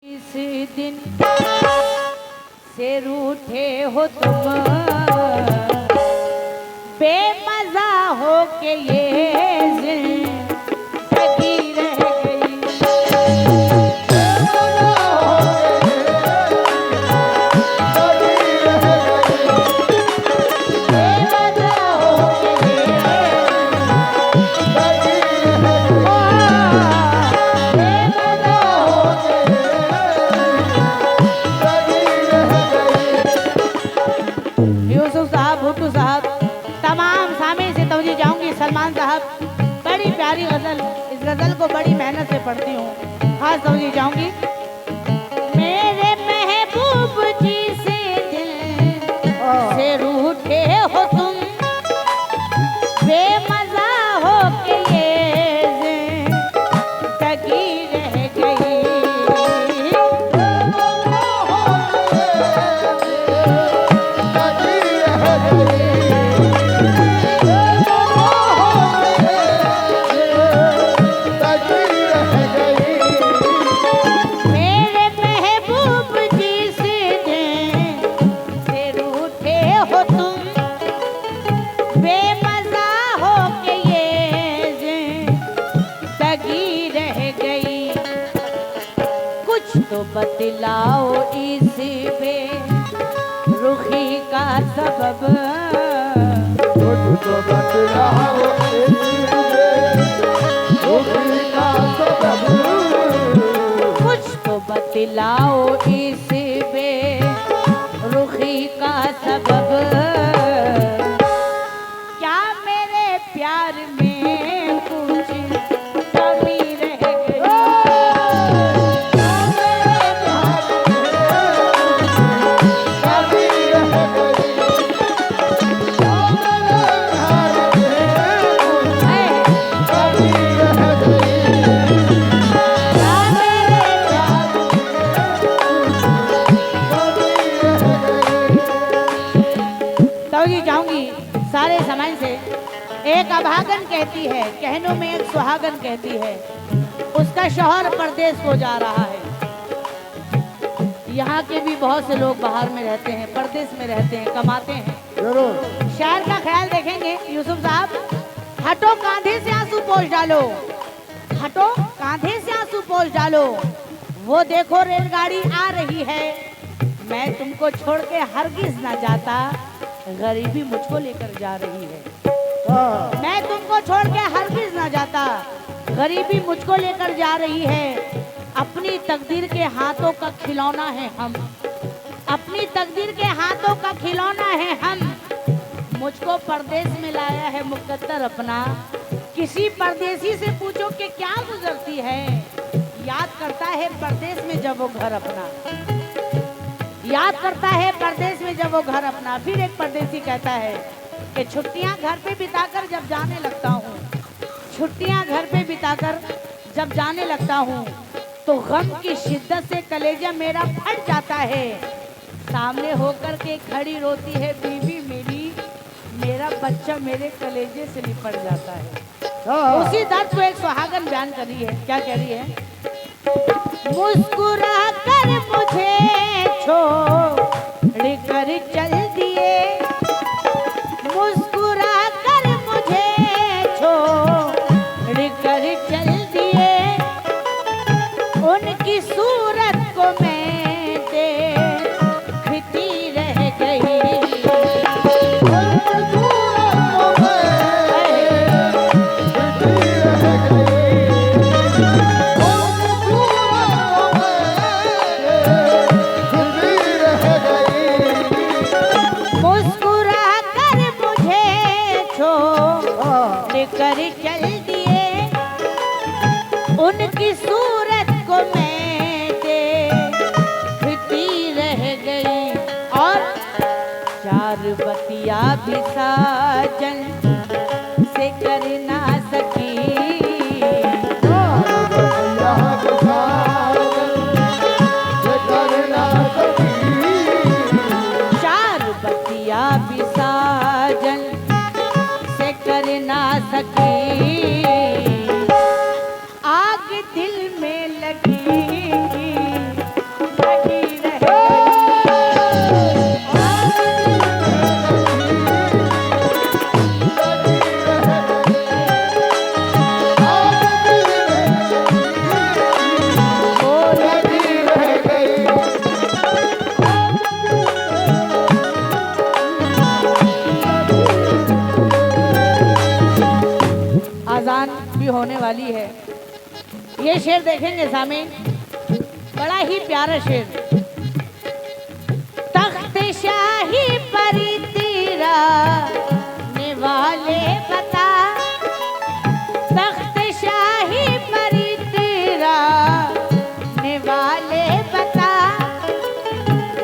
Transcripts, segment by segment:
इस दिन से रूठे हो तुम, बेमजा हो के ये जिंदगी रह गई। बेमजा हो के ये यूसुफ साहब, भुट्टू साहब, तमाम सामने से तवज्जो जाऊंगी। सलमान साहब, बड़ी प्यारी गजल, इस गजल को बड़ी मेहनत से पढ़ती हूँ, खास तवज्जो जाऊंगी। मेरे महबूब जी से दिल से रूठे हो तुम, बेमजा हो के ये जिंदगी रह गई। मेरे महबूब जी से दिल से रूठे हो तुम, बेमजा हो के ये जिंदगी रह गई। कुछ तो बतलाओ इस बेरुखी का सबब, कुछ तो बतलाओ इस बेरुखी का सबब, कुछ तो बतलाओ इस बेरुखी का सबब। क्या मेरे प्यार में कुछ कमी रह गई? कभी रह गई, है? कभी रह गई, क्या मेरे प्यार तवज्जो चाहूंगी सारे समय से। एक अभागन कहती है, कहनों में एक सुहागन कहती है, उसका शौहर परदेश को जा रहा है। यहाँ के भी बहुत से लोग बाहर में रहते हैं, परदेश में रहते हैं, कमाते हैं। जरूर शहर का ख्याल देखेंगे यूसुफ साहब। हटो कांधे से आंसू पोंछ डालो, हटो कांधे से आंसू पोंछ डालो। वो देखो रेलगाड़ी आ रही है, मैं तुमको छोड़ के हरगिज ना जाता, गरीबी मुझको लेकर जा रही है। हाँ, मैं तुमको छोड़ के हरगिज ना जाता, गरीबी मुझको लेकर जा रही है। अपनी तकदीर के हाथों का खिलौना है हम, अपनी तकदीर के हाथों का खिलौना है हम। मुझको परदेश में लाया है मुकद्दर अपना, किसी परदेसी से पूछो कि क्या गुजरती है। याद करता है परदेश में जब वो घर अपना, याद करता है परदेश में जब वो घर अपना। फिर एक परदेसी कहता है कि छुट्टियां घर पे बिताकर जब जाने लगता हूँ, छुट्टियां घर पे बिताकर जब जाने लगता हूँ, तो गम की शिद्दत से कलेजा मेरा फट जाता है। सामने होकर के खड़ी रोती है बीवी मेरी, मेरा बच्चा मेरे कलेजे से लिपट जाता है। हाँ, उसी दर्द को एक सुहागन बयान कर रही है। क्या कह रही है? मुस्कुरा कर मुझे छोड़ कर चल दिए, मुस्कुरा कर मुझे छोड़ कर चल दिए। उनकी सूरत को मैं देखती रह गई। मुस्कुरा कर मुझे छोड़ कर चल दिए, उनकी सूरत को मैं देखती रह गई। और चार बतिया भी साजन से कर ना सकी, चार बतिया भी साजन से कर ना सकी। आग दिल में लगी ये शेर देखेंगे सामीन, बड़ा ही प्यारा शेर। तख्त शाही परी तेरा निवाले बता, तख्त शाही परी तेरा निवाले बता,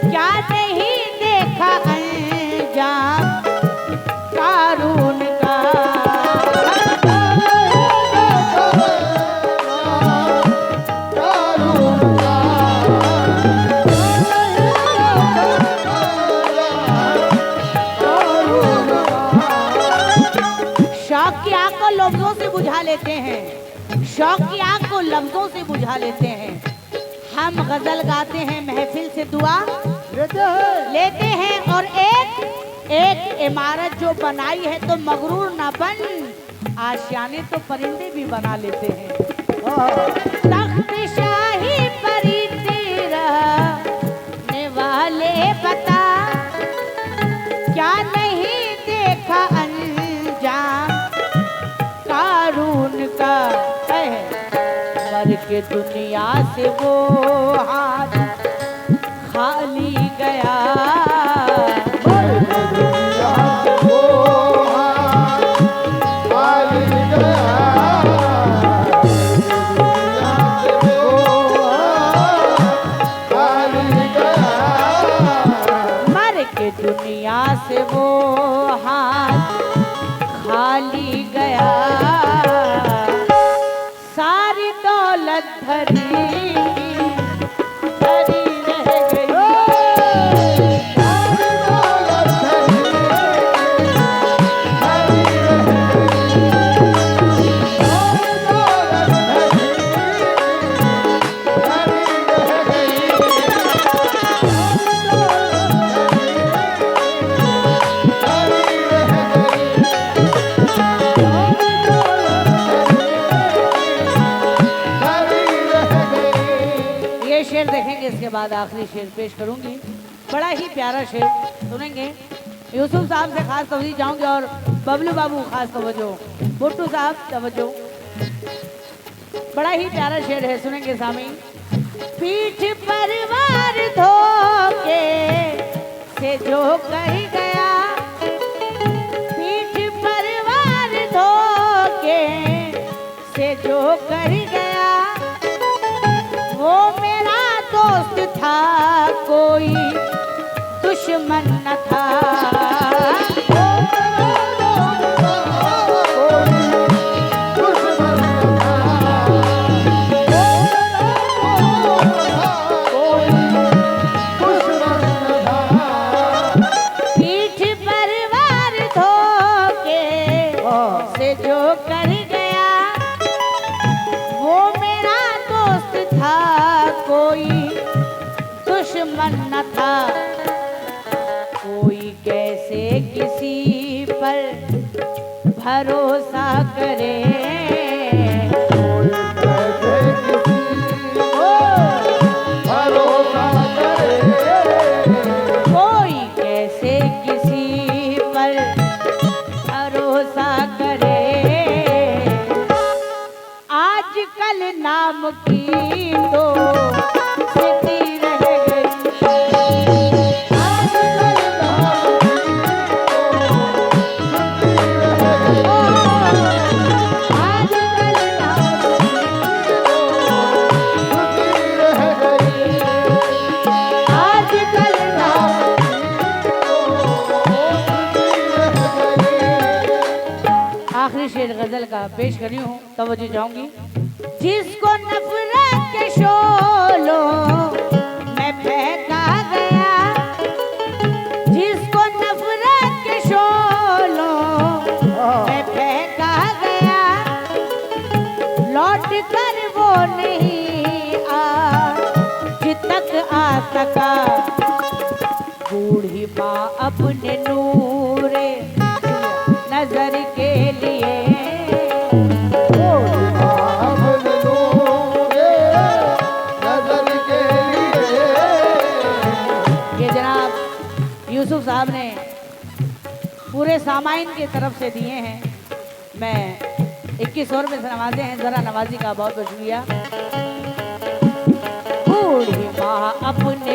क्या नहीं देखा अंजाम कारून का। शौक की आग को लफ्जों से बुझा लेते हैं, शौक की आग को लफ्जों से बुझा लेते हैं। हम गजल गाते हैं, महफिल से दुआ लेते हैं, और एक इमारत जो बनाई है तो मगरूर ना बन, आशियाने तो परिंदे भी बना लेते हैं। तख्त शाही परी तेरा निवाले बता, क्या नहीं देखा अंजाम कारून का। मर के दुनिया से वो हाथ खाली गया, मर के दुनिया से वो हाथ खाली गया, सारी दौलत धरी धरी रह गई। ये शेर देखेंगे, इसके बाद आखिरी शेर पेश करूंगी, बड़ा ही प्यारा शेर सुनेंगे। यूसुफ साहब से खास तवज्जो चाहूंगी, और बबलू बाबू खास तवज्जो, भुट्टू साहब तवज्जो। बड़ा ही प्यारा शेर है, सुनेंगे सामीन। पीठ पर वार धोके से जो कर गया, पीठ पर वार धोके से जो कर गया, वो मेरा दोस्त था कोई दुश्मन न था। पीठ पर वार धोके से जो कर गया, वो मेरा दोस्त था कोई दुश्मन न था। कोई कैसे किसी पर भरोसा करे, कोई कैसे किसी पर भरोसा करे। आजकल नाम की तो स्थिति रह गई, आखिरी शेर गजल का पेश करी हूँ, तवज्जो चाहूंगी। जिसको नफरत के शोलों में फेंका गया, जिसको नफरत के शोलों में फेंका गया, लौट कर वो नहीं आज तक आ सका। बूढ़ी माँ अपने नूरे नजर के लिए, ये जनाब यूसुफ साहब ने पूरे सामाइन की तरफ से दिए हैं। मैं 21 और में से नवाजे हैं, जरा नवाजी का बहुत बहुत शुक्रिया। बूढ़ी माँ अपने